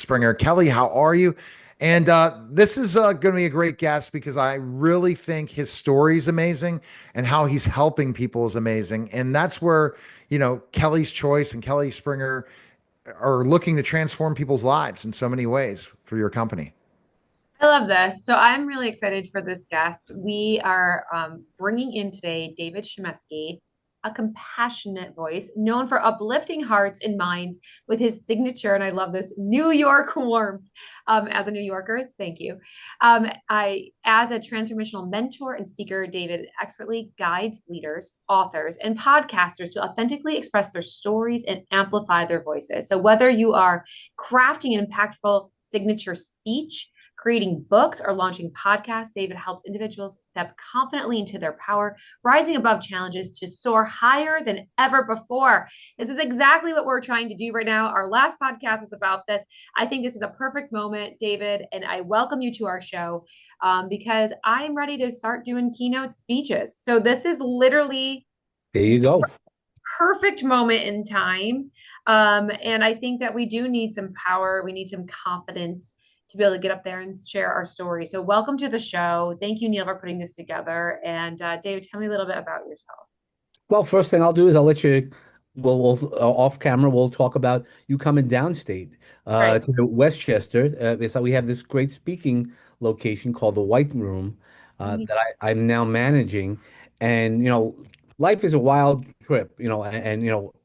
Springer. Kelly, how are you? And this is going to be a great guest because I really think his story is amazing and how he's helping people is amazing. And that's where, Kelly's Choice and Kelly Springer are looking to transform people's lives in so many ways through your company. I love this. So I'm really excited for this guest. We are bringing in today David Shemesky, a compassionate voice known for uplifting hearts and minds with his signature, and I love this, New York warmth. As a New Yorker, thank you. As a transformational mentor and speaker, David expertly guides leaders, authors, and podcasters to authentically express their stories and amplify their voices. So whether you are crafting an impactful signature speech, creating books, or launching podcasts, David helps individuals step confidently into their power, rising above challenges to soar higher than ever before. This is exactly what we're trying to do right now. Our last podcast was about this. I think this is a perfect moment, David, and I welcome you to our show because I'm ready to start doing keynote speeches. So this is literally There you go. perfect moment in time. And I think that we do need some power. We need some confidence to be able to get up there and share our story. So welcome to the show. Thank you, Neil, for putting this together. And David, tell me a little bit about yourself. Well, first thing I'll do is I'll let you, off camera, we'll talk about you coming downstate Right. to Westchester. So we have this great speaking location called the White Room that I'm now managing. And, life is a wild trip,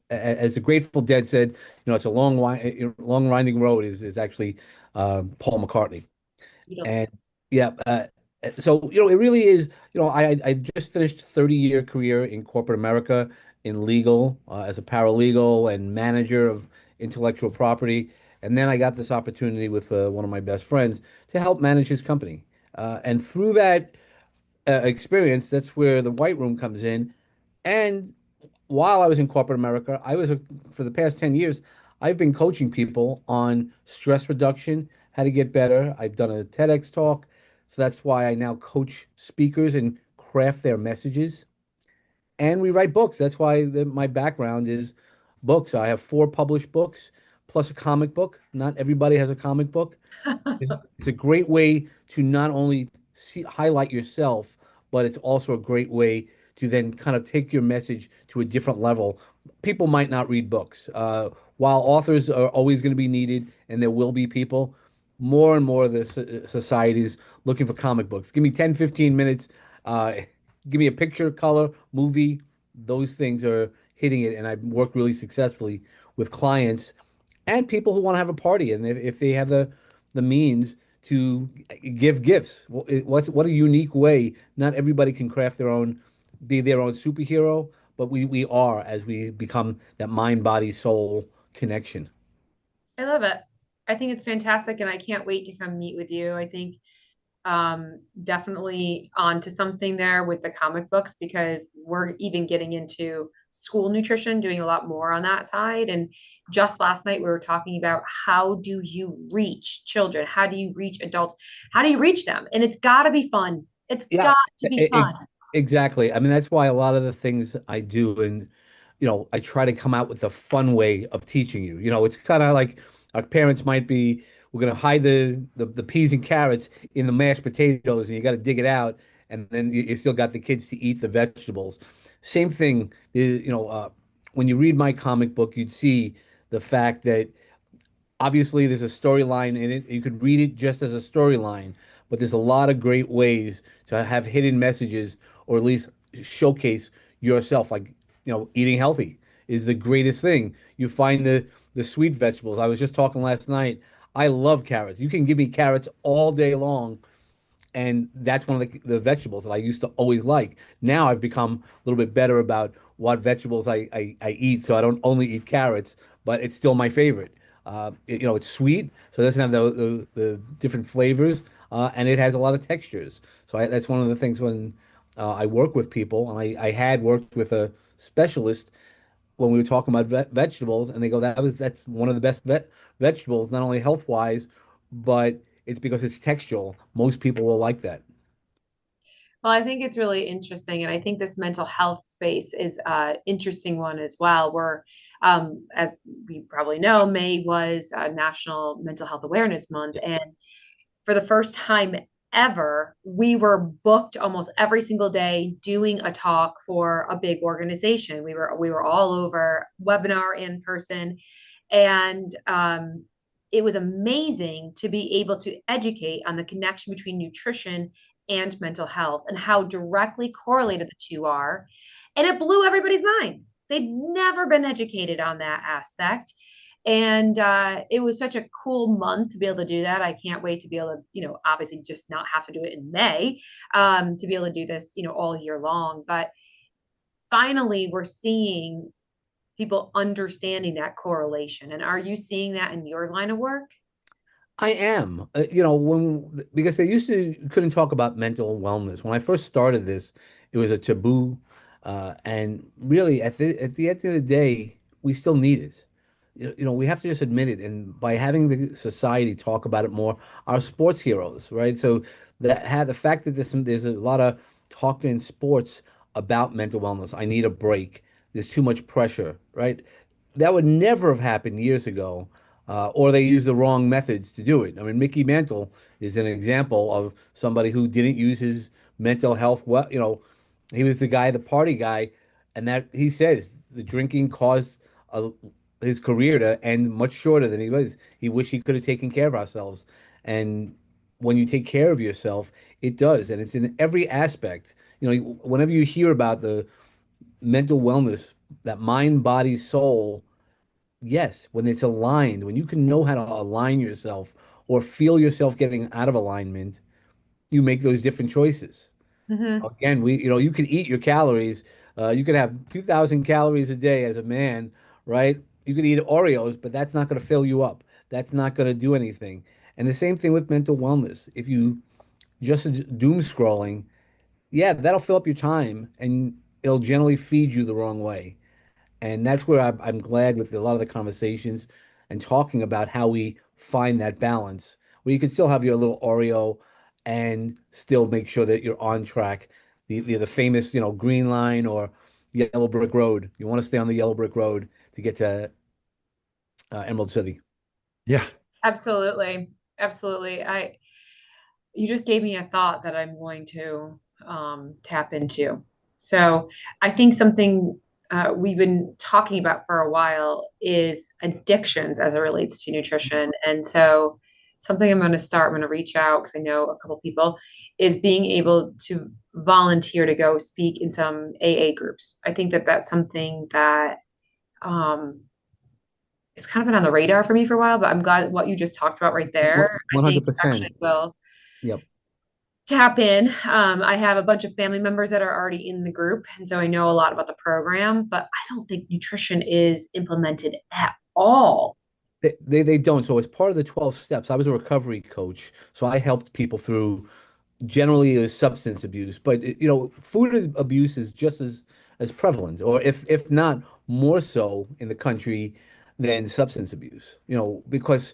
as the Grateful Dead said, it's a long winding road is actually Paul McCartney. Beatles. And yeah, so it really is. I just finished 30-year career in corporate America in legal as a paralegal and manager of intellectual property, and then I got this opportunity with one of my best friends to help manage his company. And through that experience, that's where the White Room comes in. And while I was in corporate America, for the past 10 years, I've been coaching people on stress reduction, how to get better. I've done a TEDx talk. So that's why I now coach speakers and craft their messages. And we write books. That's why my background is books. I have 4 published books plus a comic book. Not everybody has a comic book. It's a great way to not only highlight yourself, but it's also a great way to then kind of take your message to a different level. People might not read books. While authors are always going to be needed, and there will be people, more and more of the society is looking for comic books. Give me 10, 15 minutes. Uh, Give me a picture, color, movie. Those things are hitting it, and I've worked really successfully with clients and people who want to have a party, and if they have the means to give gifts. What a unique way. Not everybody can craft be their own superhero, but we are as we become that mind, body, soul connection. I love it. I think it's fantastic, and I can't wait to come meet with you. I think definitely onto something there with the comic books because we're even getting into school nutrition, doing a lot more on that side. And just last night, we were talking about how do you reach children? How do you reach adults? How do you reach them? And it's got to be fun. It's Yeah, got to be e- e- fun. exactly. I mean, that's why a lot of the things I do, and I try to come out with a fun way of teaching you. It's kind of like our parents might be, we're gonna hide the peas and carrots in the mashed potatoes, and you got to dig it out, and then you still got the kids to eat the vegetables. Same thing is, when you read my comic book, you'd see the fact that obviously there's a storyline in it. You could read it just as a storyline, but there's a lot of great ways to have hidden messages or at least showcase yourself. Like, eating healthy is the greatest thing. You find the sweet vegetables. I was just talking last night. I love carrots. You can give me carrots all day long, and that's one of the vegetables that I used to always like. Now I've become a little bit better about what vegetables I eat, so I don't only eat carrots, but it's still my favorite. It's sweet, so it doesn't have the different flavors, and it has a lot of textures. So that's one of the things when I work with people, and I had worked with a specialist when we were talking about vegetables, and they go, that's one of the best vegetables, not only health wise, but it's because it's textural. Most people will like that. Well, I think it's really interesting, and I think this mental health space is an interesting one as well. Where, as we probably know, May was National Mental Health Awareness Month, Yeah. and for the first time ever, we were booked almost every single day doing a talk for a big organization. We were all over, webinar, in person, and it was amazing to be able to educate on the connection between nutrition and mental health and how directly correlated the two are. And it blew everybody's mind. They'd never been educated on that aspect. And it was such a cool month to be able to do that. I can't wait to be able to, obviously just not have to do it in May, to be able to do this, all year long. But finally, we're seeing people understanding that correlation. And are you seeing that in your line of work? I am, when because they used to you couldn't talk about mental wellness. When I first started this, it was a taboo, and really at the end of the day, we still need it. We have to just admit it, and by having the society talk about it more, our sports heroes, right? So that had the fact that there's a lot of talk in sports about mental wellness. I need a break. There's too much pressure, right? That would never have happened years ago, or they used the wrong methods to do it. I mean, Mickey Mantle is an example of somebody who didn't use his mental health well. He was the guy, the party guy, and that he says the drinking caused a, his career to end much shorter than he was. He wished he could have taken care of ourselves. And when you take care of yourself, it does, and it's in every aspect. Whenever you hear about the mental wellness, that mind, body, soul. Yes, when it's aligned, when you can know how to align yourself or feel yourself getting out of alignment, you make those different choices. Mm-hmm. Again, you can eat your calories. You can have 2,000 calories a day as a man, right? You can eat Oreos, but that's not going to fill you up. That's not going to do anything. And the same thing with mental wellness. If you just doom scrolling, yeah, that'll fill up your time and it'll generally feed you the wrong way. And that's where I'm glad with a lot of the conversations and talking about how we find that balance where you can still have your little Oreo and still make sure that you're on track. The famous, green line or yellow brick road. You want to stay on the yellow brick road to get to Emerald City. Yeah. Absolutely. Absolutely. You just gave me a thought that I'm going to tap into. So I think something we've been talking about for a while is addictions as it relates to nutrition. And so something I'm going to start, I'm going to reach out because I know a couple people, is being able to volunteer to go speak in some AA groups. I think that that's something that um, it's kind of been on the radar for me for a while, but I'm glad what you just talked about right there. I think actually 100%. will Yep. tap in. I have a bunch of family members that are already in the group, and so I know a lot about the program, but I don't think nutrition is implemented at all. They don't. So as part of the 12 steps, I was a recovery coach. So I helped people through generally it was substance abuse, but food abuse is just as prevalent, or if not more so in the country than substance abuse. Because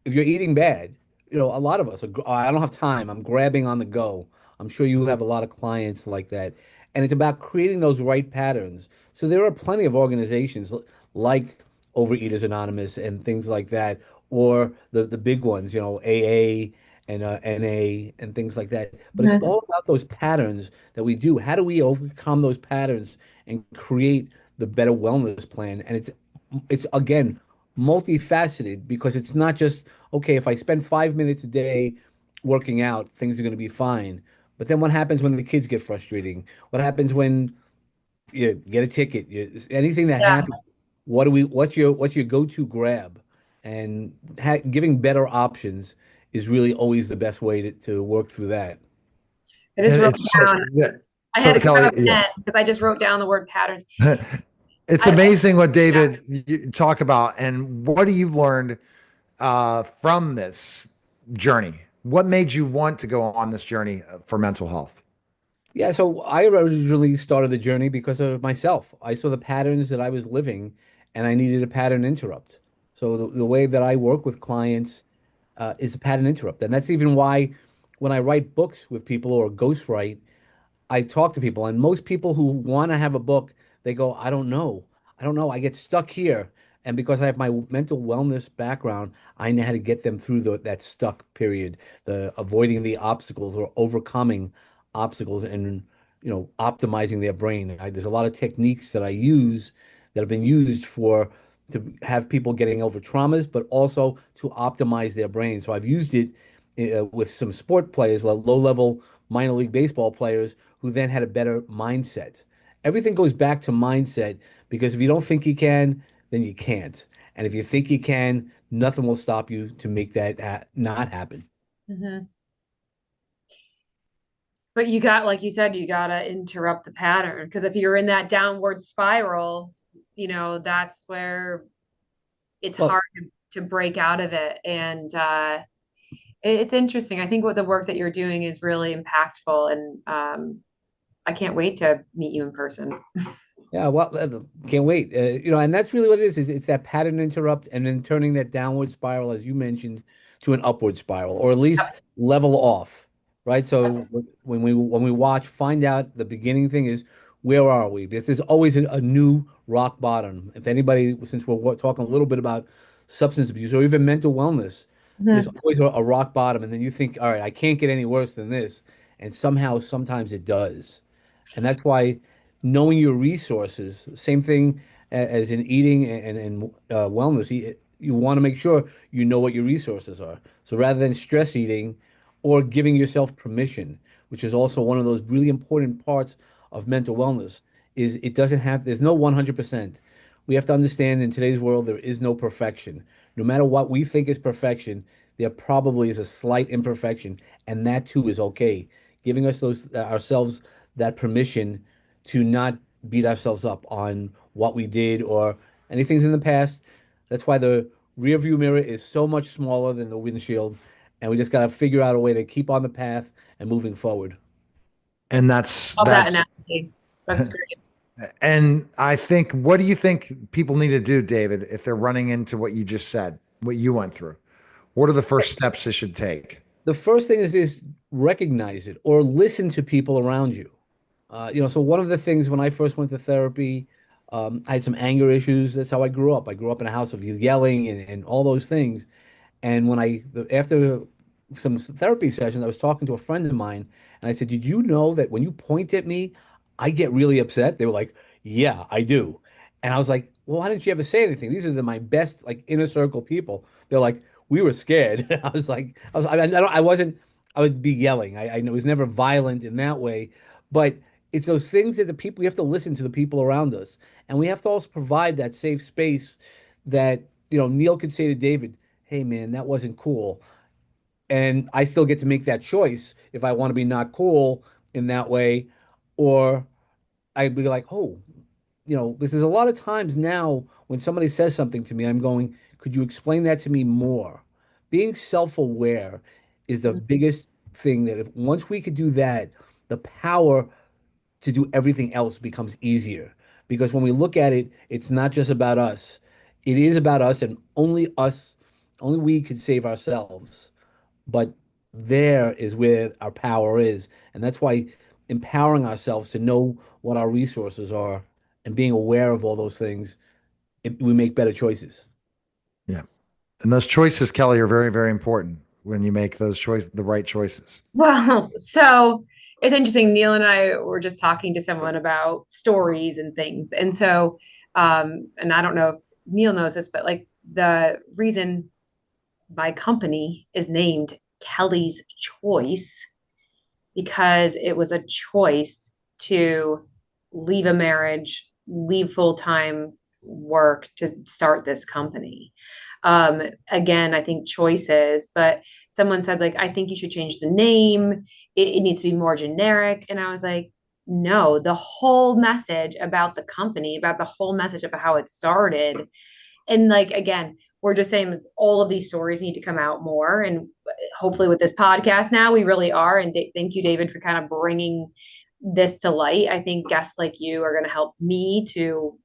if you're eating bad, a lot of us are, I don't have time. I'm grabbing on the go. I'm sure you have a lot of clients like that. And it's about creating those right patterns. So there are plenty of organizations like Overeaters Anonymous and things like that, or the big ones, AA and NA and things like that. But it's Mhm. all about those patterns that we do. How do we overcome those patterns and create the better wellness plan? And it's again multifaceted because it's not just, okay, if I spend 5 minutes a day working out, things are going to be fine. But then what happens when the kids get frustrating? What happens when you get a ticket? Anything that Yeah, happens, what's your go-to grab? And giving better options is really always the best way to work through that. I just And wrote it's so, down. yeah. I had So to grab Kelly, a yeah. pen because I just wrote down the word patterns. It's I, amazing what yeah. David you talk about and what do you learned from this journey? What made you want to go on this journey for mental health? Yeah, so I originally started the journey because of myself. I saw the patterns that I was living and I needed a pattern interrupt. So the way that I work with clients is a pattern interrupt. And that's even why when I write books with people or ghostwrite, I talk to people, and most people who want to have a book, they go, I don't know. I don't know. I get stuck here. And because I have my mental wellness background, I know how to get them through that stuck period, the avoiding the obstacles or overcoming obstacles and, optimizing their brain. There's a lot of techniques that I use that have been used to have people getting over traumas, but also to optimize their brain. So I've used it with some sport players, like low-level minor league baseball players who then had a better mindset. Everything goes back to mindset because if you don't think you can, then you can't. And if you think you can, nothing will stop you to make that not happen. Mhm. But you got, like you said, you gotta interrupt the pattern because if you're in that downward spiral, that's where it's Well, hard to break out of it. And it's interesting. I think what the work that you're doing is really impactful, and I can't wait to meet you in person. yeah, well, can't wait. And that's really what it is. It's that pattern interrupt and then turning that downward spiral, as you mentioned, to an upward spiral, or at least level off, right? So when we watch, find out the beginning thing is where are we? Because there's always a new rock bottom. If anybody, since we're talking a little bit about substance abuse or even mental wellness, there's Mhm. always a rock bottom, and then you think, all right, I can't get any worse than this, and somehow, sometimes it does. And that's why knowing your resources, same thing as in eating and wellness, you want to make sure you know what your resources are. So rather than stress eating or giving yourself permission, which is also one of those really important parts of mental wellness, is it doesn't have, there's no 100%. We have to understand in today's world, there is no perfection. No matter what we think is perfection, there probably is a slight imperfection, and that too is okay. Giving us those ourselves that permission to not beat ourselves up on what we did or anything in the past. That's why the rear view mirror is so much smaller than the windshield, and we just got to figure out a way to keep on the path and moving forward. And that's Love that that's analogy. That's great. and I think, what do you think people need to do, David, if they're running into what you just said, what you went through? What are the first steps they should take? The first thing is recognize it or listen to people around you. So one of the things when I first went to therapy, I had some anger issues. That's how I grew up. I grew up in a house of yelling and all those things. And after some therapy sessions, I was talking to a friend of mine, and I said, "Did you know that when you point at me, I get really upset?" They were like, "Yeah, I do." And I was like, "Well, why didn't you ever say anything? These are my best like inner circle people." They're like, "We were scared." I was like, I wasn't. I would be yelling. I was never violent in that way, but it's those things that the people we have to listen to the people around us, and we have to also provide that safe space that Neil could say to David, hey man, that wasn't cool. And I still get to make that choice if I want to be not cool in that way, or I'd be like, oh, this is a lot of times now when somebody says something to me, I'm going, could you explain that to me more? Being self-aware is the biggest thing that if once we could do that, the power to do everything else becomes easier. Because when we look at it, it's not just about us. It is about us and only us, only we can save ourselves. But there is where our power is. And that's why empowering ourselves to know what our resources are and being aware of all those things, we make better choices. Yeah. And those choices, Kelly, are very, very important when you make the right choices. Well, so it's interesting. Neil and I were just talking to someone about stories and things. And so, and I don't know if Neil knows this, but like the reason my company is named Kelly's Choice because it was a choice to leave a marriage, leave full-time work to start this company. Again, I think choices, but someone said, like, I think you should change the name. It needs to be more generic. And I was like, no, the whole message about the company, about the whole message about how it started. And like, again, we're just saying that all of these stories need to come out more. And hopefully with this podcast now, we really are. And thank you, David, for kind of bringing this to light. I think guests like you are going to help me to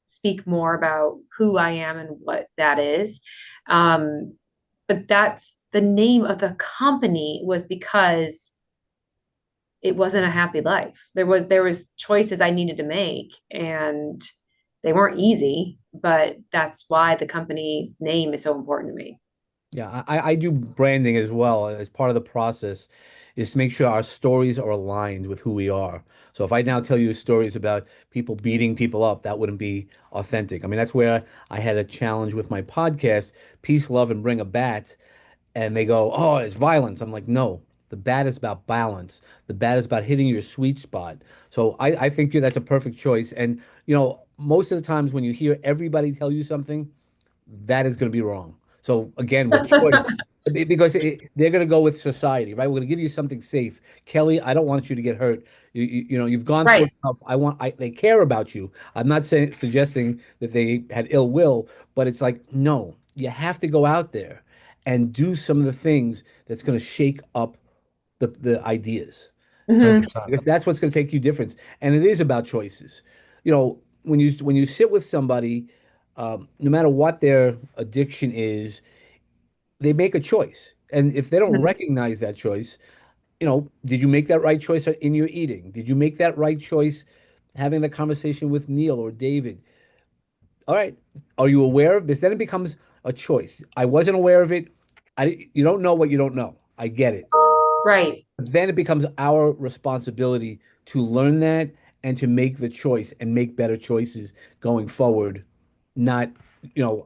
speak more about who I am and what that is. But that's the name of the company was because it wasn't a happy life. There was choices I needed to make, and they weren't easy, but that's why the company's name is so important to me. Yeah, I do branding as well as part of the process is to make sure our stories are aligned with who we are. So if I now tell you stories about people beating people up, that wouldn't be authentic. I mean, that's where I had a challenge with my podcast, Peace, Love, and Bring a Bat. And they go, oh, it's violence. I'm like, no, the bat is about balance. The bat is about hitting your sweet spot. So I think that's a perfect choice. And, most of the times when you hear everybody tell you something, that is going to be wrong. So again, with choice, because they're going to go with society, right? We're going to give you something safe. Kelly, I don't want you to get hurt. You've gone through Right. enough. They care about you. I'm not suggesting that they had ill will, but it's like, no, you have to go out there and do some of the things that's going to shake up the ideas. So Hmm. 100%. because that's what's going to take you difference, and it is about choices. When you sit with somebody, no matter what their addiction is, they make a choice, and if they don't recognize that choice, did you make that right choice in your eating? Did you make that right choice having the conversation with Neil or David? All right, are you aware of this? Then it becomes a choice. I wasn't aware of it. You don't know what you don't know. I get it. Right. Then it becomes our responsibility to learn that and to make the choice and make better choices going forward. Not,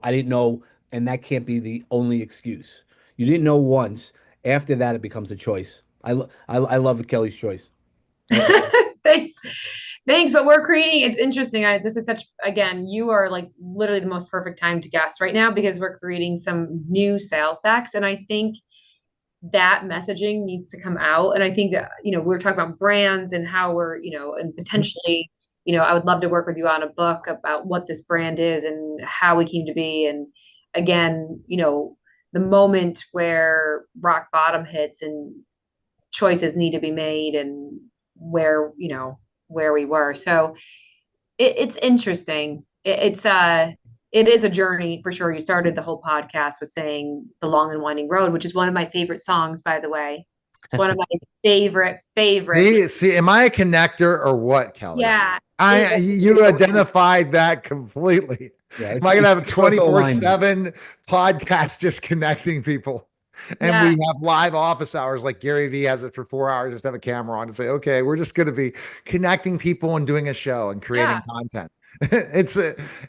I didn't know, and that can't be the only excuse. You didn't know once. After that, it becomes a choice. I love the Kelly's choice. Uh, Thanks. Thanks. But we're creating, it's interesting. This is such, again, you are like literally the most perfect time to guest right now because we're creating some new sales decks. And I think that messaging needs to come out. And I think that, we're talking about brands and how we're, and potentially, I would love to work with you on a book about what this brand is and how we came to be. And again, the moment where rock bottom hits and choices need to be made and where we were. So it's interesting. It is a journey for sure. You started the whole podcast with saying the long and winding road, which is one of my favorite songs, by the way. It's one of my favorite. See, am I a connector or what, Kelly? Yeah. You identified that completely. yeah, Am I gonna have a social alignment. 24/7 podcast just connecting people? And we Yeah. have live office hours like Gary Vee has it for 4 hours, just have a camera on and say, okay, we're just gonna be connecting people and doing a show and Yeah. creating content.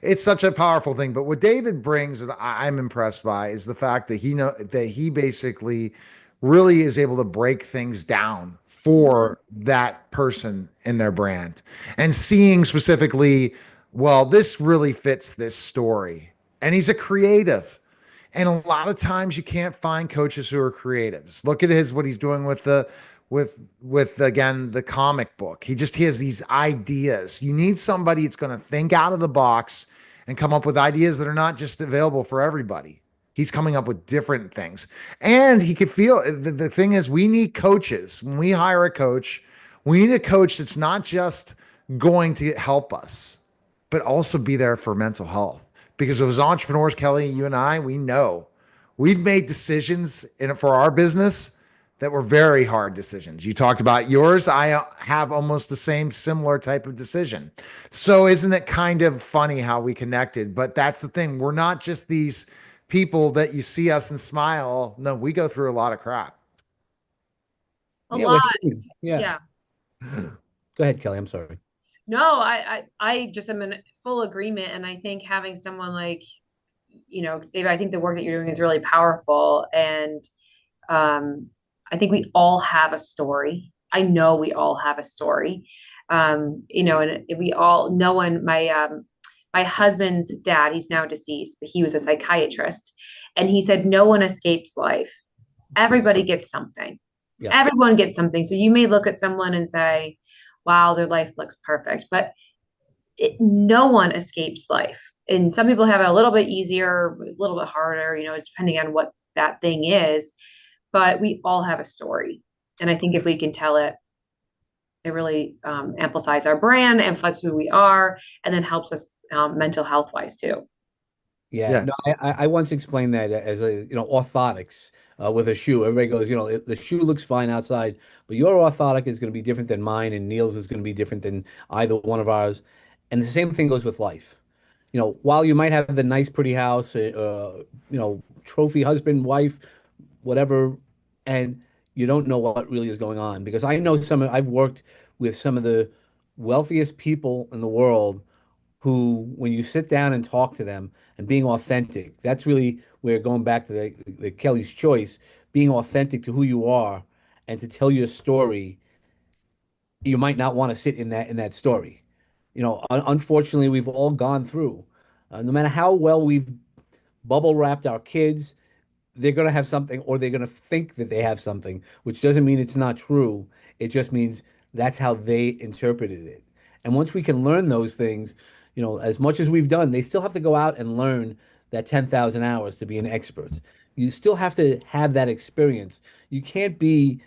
It's such a powerful thing. But what David brings that I'm impressed by is the fact that he basically really is able to break things down Mhm. for that person in their brand and seeing specifically, well, this really fits this story. And he's a creative. And a lot of times you can't find coaches who are creatives. Look at what he's doing with with again the comic book. He has these ideas. You need somebody that's going to think out of the box and come up with ideas that are not just available for everybody. He's coming up with different things. And he could feel the thing is we need coaches. When we hire a coach, we need a coach that's not just going to help us, but also be there for mental health. Because as entrepreneurs, Kelly, you and I, we know we've made decisions for our business that were very hard decisions. You talked about yours. I have almost the same similar type of decision. So isn't it kind of funny how we connected? But that's the thing. We're not just these people that you see us and smile. No, we go through a lot of crap. A Yeah, lot. we're human. Yeah. Yeah. Go ahead, Kelly. I'm sorry. No, I just am in full agreement. And I think having someone like, David, I think the work that you're doing is really powerful. And Um, I think we all have a story. I know we all have a story. And we all, no one, my husband's dad, he's now deceased, but he was a psychiatrist. And he said, no one escapes life. Everybody gets something. Yeah. Everyone gets something. So you may look at someone and say, wow, their life looks perfect, but no one escapes life. And some people have it a little bit easier, a little bit harder, depending on what that thing is, but we all have a story. And I think if we can tell it, it really amplifies our brand, amplifies who we are, and then helps us mental health wise too. Yeah, Yeah. no, I once explained that as a, orthotics with a shoe. Everybody goes, the shoe looks fine outside, but your orthotic is going to be different than mine, and Neil's is going to be different than either one of ours. And the same thing goes with life. While you might have the nice, pretty house, trophy husband, wife, whatever, and you don't know what really is going on. Because I've worked with some of the wealthiest people in the world who, when you sit down and talk to them and being authentic, that's really where going back to the Kelly's choice, being authentic to who you are and to tell your story, you might not want to sit in that story. Unfortunately, we've all gone through. No matter how well we've bubble wrapped our kids, they're going to have something, or they're going to think that they have something, which doesn't mean it's not true. It just means that's how they interpreted it. And once we can learn those things, as much as we've done, they still have to go out and learn that 10,000 hours to be an expert. You still have to have that experience. You can't be,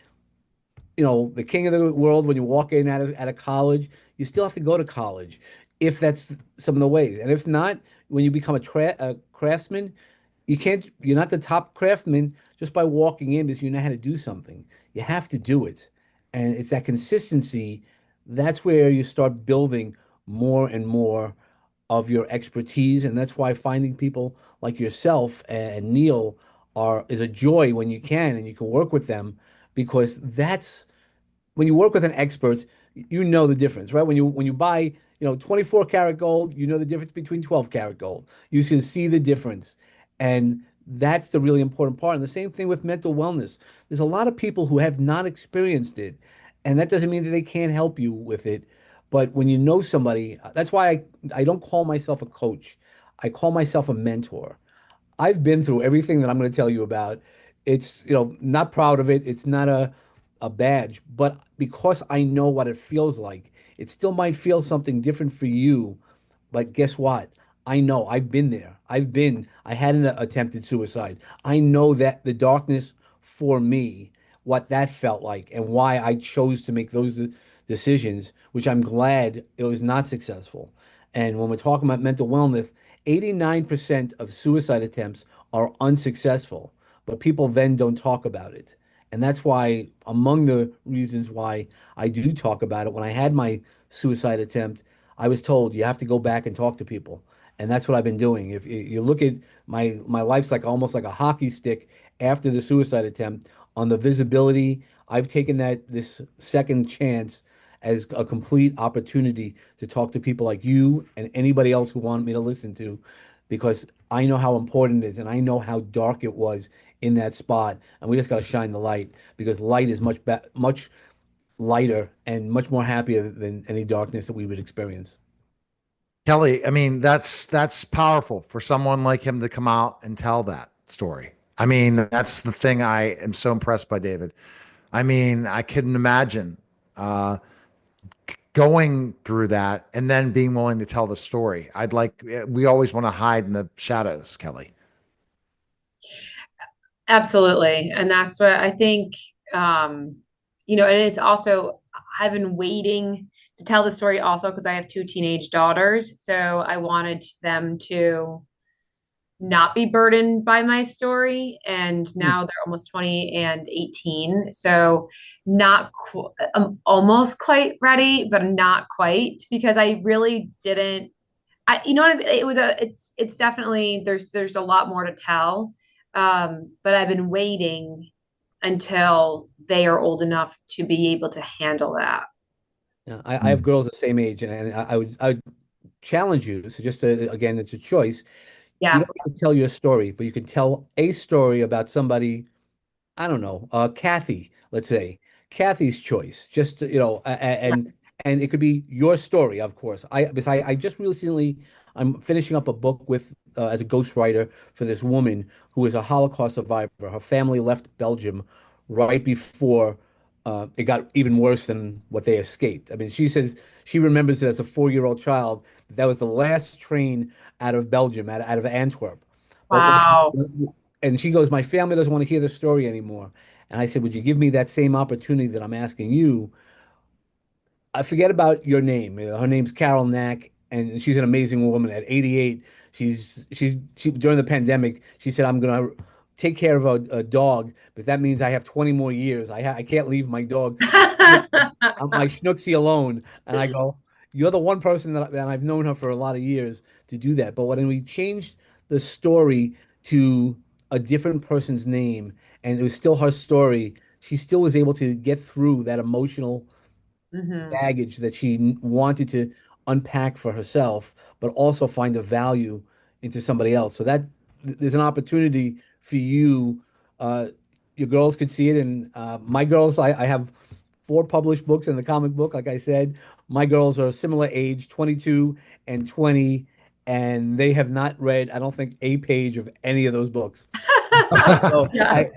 the king of the world when you walk in at a college. You still have to go to college if that's some of the ways. And if not, when you become a craftsman, you're not the top craftsman just by walking in because you know how to do something. You have to do it. And it's that consistency. That's where you start building more and more of your expertise. And that's why finding people like yourself and Neil is a joy when you can and you can work with them, because that's when you work with an expert, you know the difference, right? When you buy, 24 karat gold, you know the difference between 12 karat gold. You can see the difference. And that's the really important part. And the same thing with mental wellness. There's a lot of people who have not experienced it, and that doesn't mean that they can't help you with it. But when you know somebody, that's why I don't call myself a coach. I call myself a mentor. I've been through everything that I'm going to tell you about. It's, not proud of it. It's not a badge, but because I know what it feels like, it still might feel something different for you. But guess what? I know I've been there. I had an attempted suicide. I know that the darkness for me, what that felt like, and why I chose to make those decisions, which I'm glad it was not successful. And when we're talking about mental wellness, 89% of suicide attempts are unsuccessful, but people then don't talk about it. And that's why, among the reasons why I do talk about it, when I had my suicide attempt, I was told you have to go back and talk to people. And that's what I've been doing. If you look at my life's like almost like a hockey stick after the suicide attempt on the visibility. I've taken this second chance as a complete opportunity to talk to people like you and anybody else who wanted me to listen to, because I know how important it is and I know how dark it was in that spot, and we just got to shine the light, because light is much lighter and much more happier than any darkness that we would experience. Kelly, I mean, that's powerful for someone like him to come out and tell that story. I mean, that's the thing I am so impressed by David. I mean, I couldn't imagine uh, going through that and then being willing to tell the story. We always want to hide in the shadows, Kelly. Absolutely. And that's what I think, um, and it's also, I've been waiting to tell the story also because I have two teenage daughters. So I wanted them to not be burdened by my story. And Hmm. now they're almost 20 and 18. So I'm almost quite ready, but not quite, because I really didn't. You know what I mean? It's definitely, there's a lot more to tell. But I've been waiting until they are old enough to be able to handle that. Yeah, I have Mm. girls the same age, and I would challenge you. So just again, it's a choice. You Yeah. don't have to tell your story, but you can tell a story about somebody. I don't know, Kathy, let's say, Kathy's choice. Just Yeah. and it could be your story, of course. Because I just recently I'm finishing up a book with as a ghostwriter for this woman who is a Holocaust survivor. Her family left Belgium right before it got even worse than what they escaped. I mean, she says she remembers it as a 4-year-old child. That was the last train out of Belgium, out of Antwerp. But Wow. and she goes, my family doesn't want to hear the story anymore. And I said, would you give me that same opportunity that I'm asking you? I forget about your name. Her name's Carol Nack, and she's an amazing woman. At 88, She during the pandemic, she said, I'm gonna take care of a dog, but that means I have 20 more years. I can't leave my dog, my Schnooksie alone. And I go, you're the one person that I've known her for a lot of years to do that. But when we changed the story to a different person's name, and it was still her story, she still was able to get through that emotional Hmm. baggage that she wanted to unpack for herself, but also find a value into somebody else. So that there's an opportunity for you. Your girls could see it, and my girls, I have four published books in the comic book. Like I said, my girls are similar age, 22 and 20, and they have not read, I don't think, a page of any of those books. So Yeah.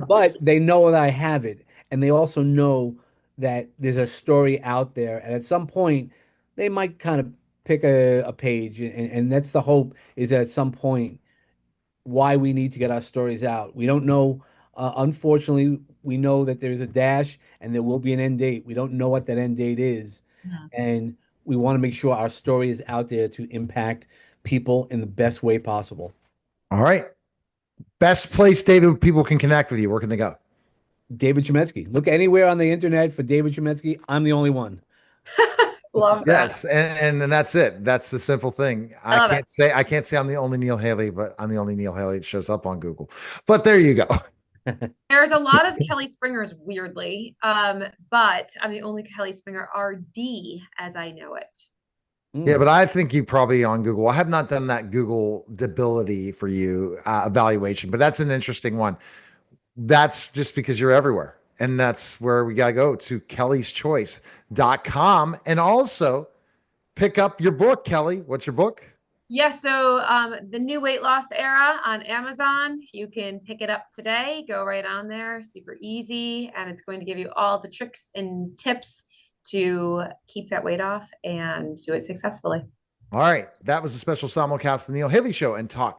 but they know that I have it, and they also know that there's a story out there, and at some point, they might kind of pick a page, and that's the hope is that at some point, why we need to get our stories out. We don't know. Unfortunately, we know that there's a dash and there will be an end date. We don't know what that end date is, Mhm. and we want to make sure our story is out there to impact people in the best way possible. All right. Best place, David, people can connect with you. Where can they go? David Chemetsky. Look anywhere on the internet for David Chemetsky. I'm the only one. Love that. Yes, and that's it. That's the simple thing. I love it. I can't say I'm the only Neil Haley, but I'm the only Neil Haley that shows up on Google. But there you go. There's a lot of Kelly Springers, weirdly, but I'm the only Kelly Springer RD as I know it. Yeah, Mm. but I think you probably on Google. I have not done that Google debility for you evaluation, but that's an interesting one. That's just because you're everywhere. And that's where we got to go to kellyschoice.com and also pick up your book, Kelly. What's your book? Yeah, so the new weight loss era on Amazon, you can pick it up today. Go right on there, super easy, and it's going to give you all the tricks and tips to keep that weight off and do it successfully. All right. That was a special simulcast of the Neil Haley Show and talk